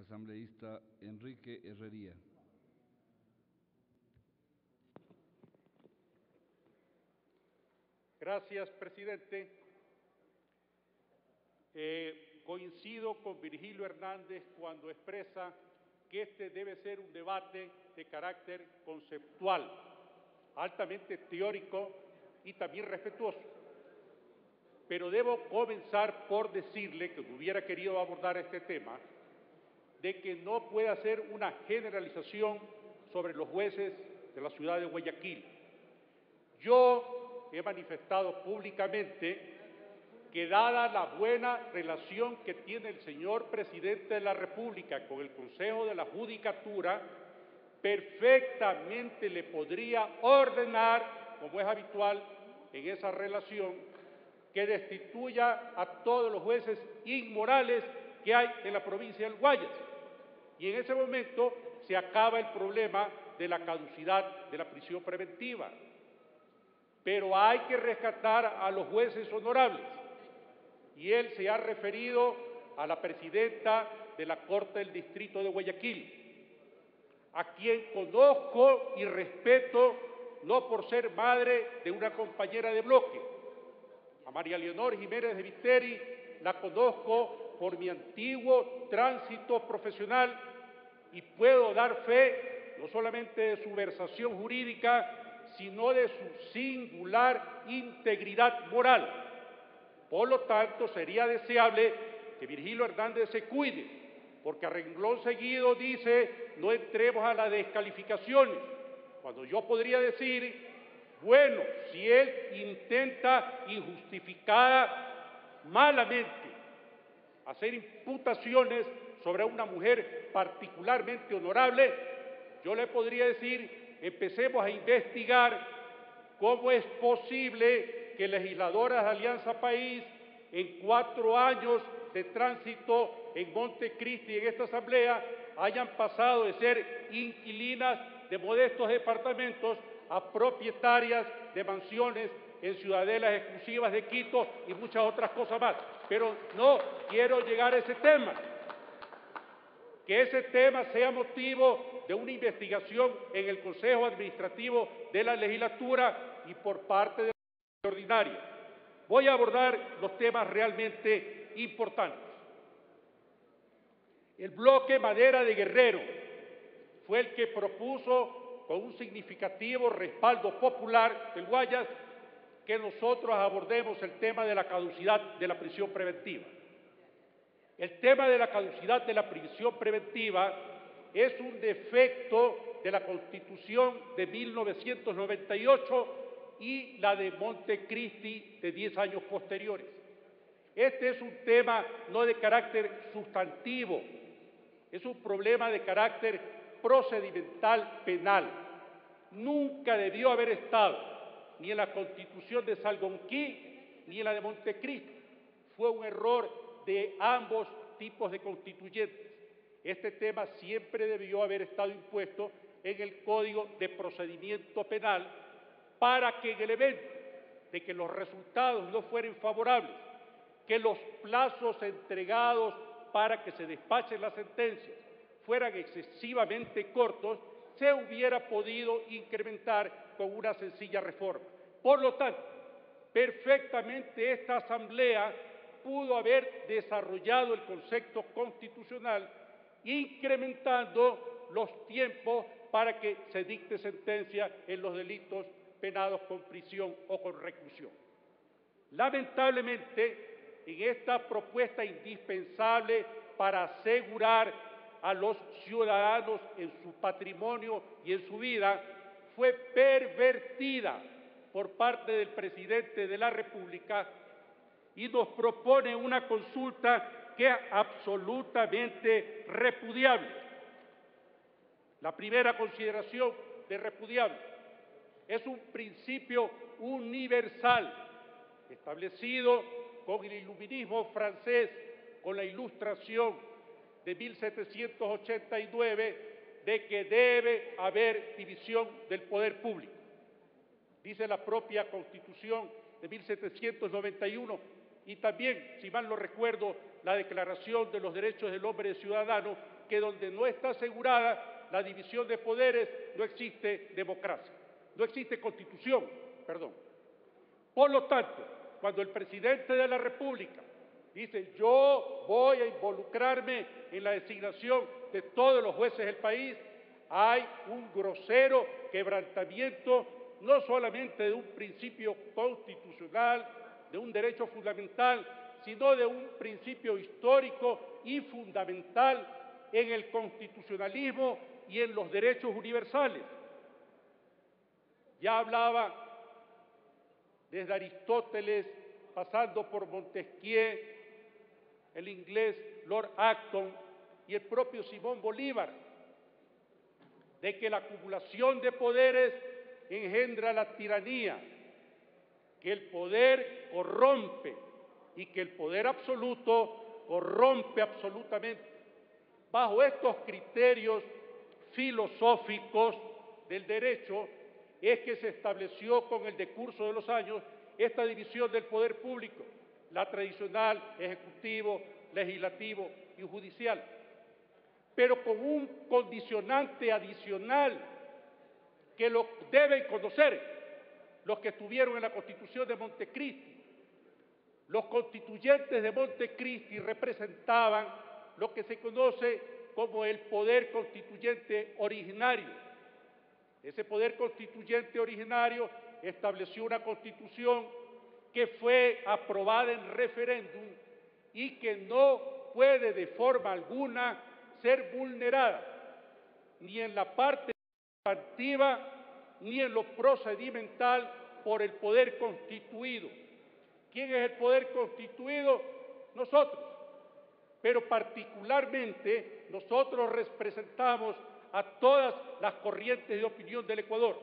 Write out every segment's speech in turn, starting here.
Asambleísta Enrique Herrería. Gracias, presidente. Coincido con Virgilio Hernández cuando expresa que este debe ser un debate de carácter conceptual, altamente teórico y también respetuoso. Pero debo comenzar por decirle que hubiera querido abordar este tema, de que no puede hacer una generalización sobre los jueces de la ciudad de Guayaquil. Yo he manifestado públicamente que dada la buena relación que tiene el señor Presidente de la República con el Consejo de la Judicatura, perfectamente le podría ordenar, como es habitual en esa relación, que destituya a todos los jueces inmorales que hay en la provincia del Guayas. Y en ese momento se acaba el problema de la caducidad de la prisión preventiva. Pero hay que rescatar a los jueces honorables. Y él se ha referido a la presidenta de la Corte del Distrito de Guayaquil, a quien conozco y respeto no por ser madre de una compañera de bloque. A María Leonor Jiménez de Viteri la conozco por mi antiguo tránsito profesional y puedo dar fe no solamente de su versación jurídica, sino de su singular integridad moral. Por lo tanto, sería deseable que Virgilio Hernández se cuide, porque a renglón seguido dice, no entremos a las descalificaciones, cuando yo podría decir, bueno, si él intenta injustificada, malamente, hacer imputaciones sobre una mujer particularmente honorable, yo le podría decir, empecemos a investigar cómo es posible que legisladoras de Alianza País, en 4 años de tránsito en Montecristi, en esta asamblea, hayan pasado de ser inquilinas de modestos departamentos a propietarias de mansiones en ciudadelas exclusivas de Quito y muchas otras cosas más. Pero no quiero llegar a ese tema. Que ese tema sea motivo de una investigación en el Consejo Administrativo de la Legislatura y por parte de la ordinaria. Voy a abordar los temas realmente importantes. El bloque Madera de Guerrero fue el que propuso, con un significativo respaldo popular del Guayas, que nosotros abordemos el tema de la caducidad de la prisión preventiva. El tema de la caducidad de la prisión preventiva es un defecto de la Constitución de 1998 y la de Montecristi de 10 años posteriores. Este es un tema no de carácter sustantivo, es un problema de carácter procedimental penal. Nunca debió haber estado ni en la Constitución de Salgonquí ni en la de Montecristi. Fue un error de ambos tipos de constituyentes. Este tema siempre debió haber estado impuesto en el Código de Procedimiento Penal para que en el evento de que los resultados no fueran favorables, que los plazos entregados para que se despachen las sentencias fueran excesivamente cortos, se hubiera podido incrementar con una sencilla reforma. Por lo tanto, perfectamente esta Asamblea pudo haber desarrollado el concepto constitucional incrementando los tiempos para que se dicte sentencia en los delitos penados con prisión o con reclusión. Lamentablemente, en esta propuesta indispensable para asegurar a los ciudadanos en su patrimonio y en su vida, fue pervertida por parte del Presidente de la República y nos propone una consulta que es absolutamente repudiable. La primera consideración de repudiable es un principio universal establecido con el iluminismo francés, con la Ilustración de 1789, de que debe haber división del poder público. Dice la propia Constitución de 1791 y también, si mal no recuerdo, la Declaración de los Derechos del Hombre y Ciudadano, que donde no está asegurada la división de poderes, no existe democracia, no existe constitución, perdón. Por lo tanto, cuando el presidente de la República dice, yo voy a involucrarme en la designación de todos los jueces del país, hay un grosero quebrantamiento no solamente de un principio constitucional, de un derecho fundamental, sino de un principio histórico y fundamental en el constitucionalismo y en los derechos universales. Ya hablaba desde Aristóteles, pasando por Montesquieu, el inglés Lord Acton y el propio Simón Bolívar, de que la acumulación de poderes engendra la tiranía, que el poder corrompe y que el poder absoluto corrompe absolutamente. Bajo estos criterios filosóficos del derecho es que se estableció con el decurso de los años esta división del poder público, la tradicional, ejecutivo, legislativo y judicial, pero con un condicionante adicional que lo deben conocer los que estuvieron en la Constitución de Montecristi. Los constituyentes de Montecristi representaban lo que se conoce como el poder constituyente originario. Ese poder constituyente originario estableció una constitución que fue aprobada en referéndum y que no puede de forma alguna ser vulnerada, ni en la parte sustantiva ni en lo procedimental por el poder constituido. ¿Quién es el poder constituido? Nosotros. Pero particularmente nosotros representamos a todas las corrientes de opinión del Ecuador.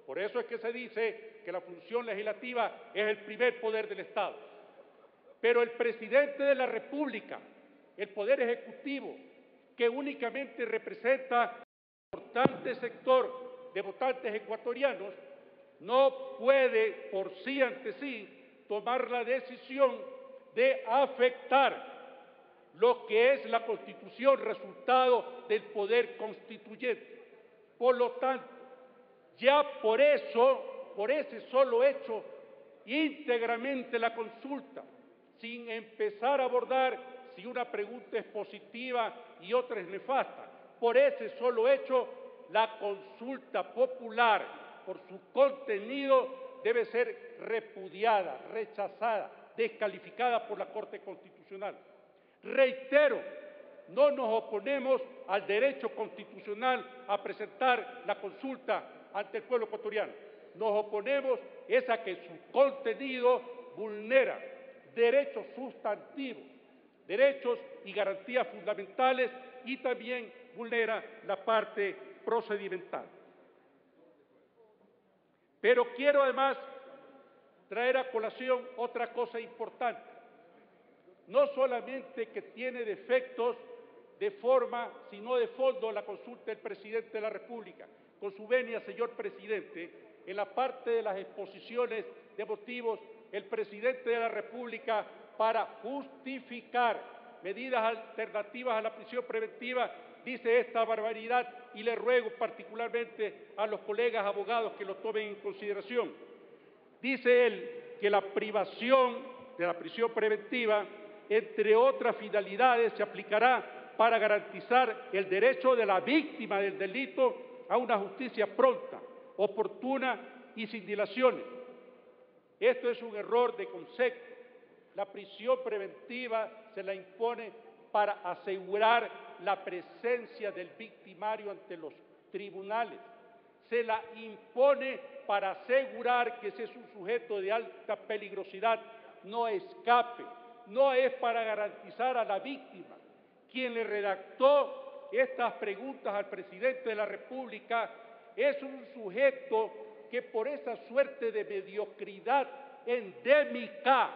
Por eso es que se dice que la función legislativa es el primer poder del Estado. Pero el presidente de la República, el poder ejecutivo, que únicamente representa un importante sector de votantes ecuatorianos, no puede por sí ante sí tomar la decisión de afectar lo que es la Constitución, resultado del poder constituyente. Por lo tanto, ya por eso, por ese solo hecho, íntegramente la consulta, sin empezar a abordar si una pregunta es positiva y otra es nefasta, por ese solo hecho, la consulta popular, por su contenido, debe ser repudiada, rechazada, descalificada por la Corte Constitucional. Reitero, no nos oponemos al derecho constitucional a presentar la consulta ante el pueblo ecuatoriano. Nos oponemos es a que su contenido vulnera derechos sustantivos, derechos y garantías fundamentales y también vulnera la parte procedimental. Pero quiero además traer a colación otra cosa importante. No solamente que tiene defectos de forma, sino de fondo la consulta del presidente de la República. Con su venia, señor presidente, en la parte de las exposiciones de motivos, el presidente de la República, para justificar medidas alternativas a la prisión preventiva, dice esta barbaridad y le ruego particularmente a los colegas abogados que lo tomen en consideración. Dice él que la privación de la prisión preventiva, entre otras finalidades, se aplicará para garantizar el derecho de la víctima del delito a una justicia pronta, oportuna y sin dilaciones. Esto es un error de concepto. La prisión preventiva se la impone para asegurar la presencia del victimario ante los tribunales. Se la impone para asegurar que si es un sujeto de alta peligrosidad no escape. No es para garantizar a la víctima. Quien le redactó estas preguntas al presidente de la República es un sujeto que por esa suerte de mediocridad endémica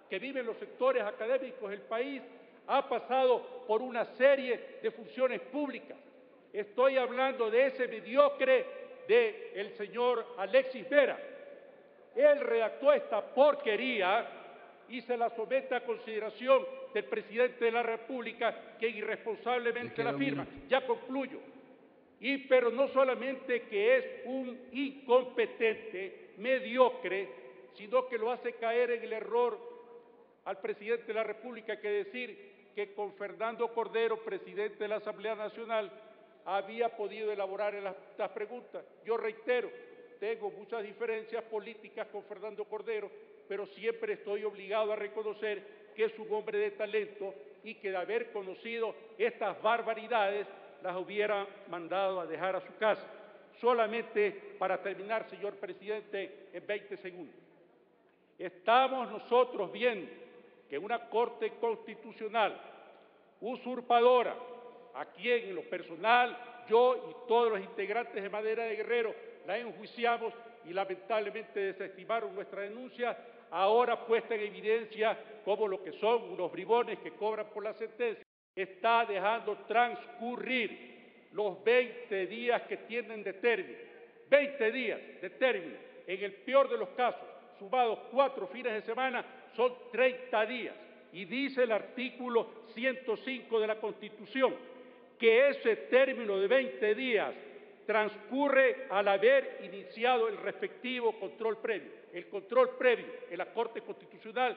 que viven los sectores académicos del país ha pasado por una serie de funciones públicas. Estoy hablando de ese mediocre del señor Alexis Vera. Él redactó esta porquería y se la somete a consideración del presidente de la República, quien irresponsablemente la firma. Ya concluyo. Pero no solamente que es un incompetente, mediocre, sino que lo hace caer en el error al presidente de la República que decir que con Fernando Cordero, presidente de la Asamblea Nacional, había podido elaborar estas preguntas. Yo reitero, tengo muchas diferencias políticas con Fernando Cordero, pero siempre estoy obligado a reconocer que es un hombre de talento y que de haber conocido estas barbaridades las hubiera mandado a dejar a su casa. Solamente para terminar, señor presidente, en 20 segundos. Estamos nosotros viendo que una Corte Constitucional usurpadora, a quien en lo personal yo y todos los integrantes de Madera de Guerrero la enjuiciamos y lamentablemente desestimaron nuestra denuncia, ahora puesta en evidencia como lo que son unos bribones que cobran por la sentencia, está dejando transcurrir los 20 días que tienen de término. 20 días de término. En el peor de los casos, sumados 4 fines de semana, son 30 días. Y dice el artículo 105 de la Constitución que ese término de 20 días transcurre al haber iniciado el respectivo control previo. El control previo en la Corte Constitucional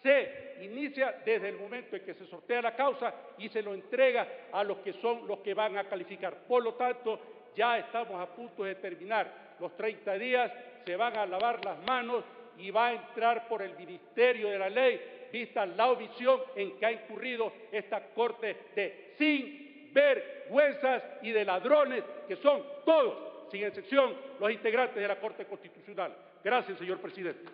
se inicia desde el momento en que se sortea la causa y se lo entrega a los que son los que van a calificar. Por lo tanto, ya estamos a punto de terminar los 30 días, se van a lavar las manos y va a entrar por el Ministerio de la Ley, vista la omisión en que ha incurrido esta Corte de sinvergüenzas y de ladrones, que son todos, sin excepción, los integrantes de la Corte Constitucional. Gracias, señor presidente.